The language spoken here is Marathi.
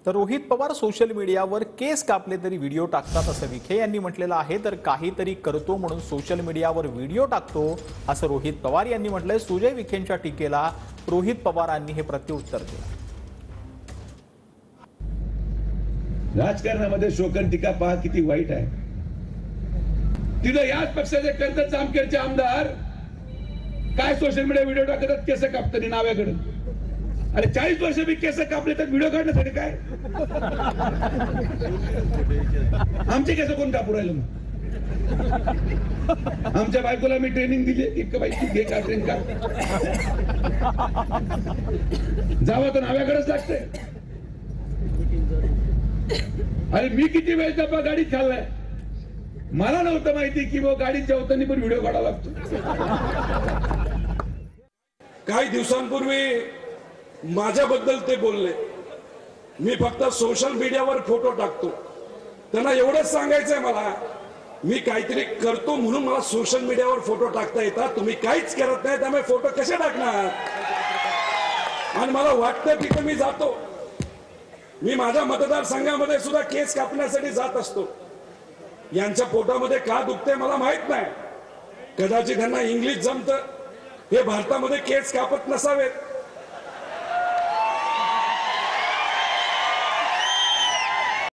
तर रोहित पवार सोशल मीडियावर केस कापले तरी व्हिडिओ टाकतात असं विखे यांनी म्हटलेलं आहे। तर काहीतरी करतो म्हणून सोशल मीडियावर व्हिडिओ टाकतो असं रोहित पवार यांनी म्हटलंय। सुजय विखेंच्या टीकेला रोहित पवारांनी हे प्रत्युत्तर दिलं। राजकारणामध्ये शोकन टीका पहा किती वाईट आहे। तिथं याच पक्षाचे कर्जत जामखेडचे आमदार काय सोशल मीडिया व्हिडिओ टाकतात केस कापताना नाव्याकडे। अरे 40 वर्ष मी केस कापले तर व्हिडिओ काढण्यासाठी काय? आमचे केस कोण कापू राहिलं मग? आमच्या बायकोला मी ट्रेनिंग दिली की बाई तू घे का ट्रेन का जावं तर नाव्याकडेच लागते। अरे मी किती वेळ डब्बा गाडीत खाल्लाय, मला नव्हतं माहिती की वो गाडीत जेवताना पण व्हिडिओ काढावा लागतो। काही दिवसांपूर्वी माझ्याबद्दल ते बोलले, मी फक्त सोशल मीडियावर फोटो टाकतो। त्यांना एवढंच सांगायचंय मला, मी काहीतरी करतो म्हणून मला सोशल मीडियावर फोटो टाकता येतात, तुम्ही काहीच करत नाही त्यामुळे फोटो कसे टाकणार? आणि मला वाटतं की मी जातो, मी माझ्या मतदारसंघामध्ये सुद्धा केस कापण्यासाठी जात असतो। यांच्या पोटामध्ये का दुखते मला माहित नाही, कदाचित त्यांना इंग्लिश जमतं, हे भारतामध्ये केस कापत नसावेत।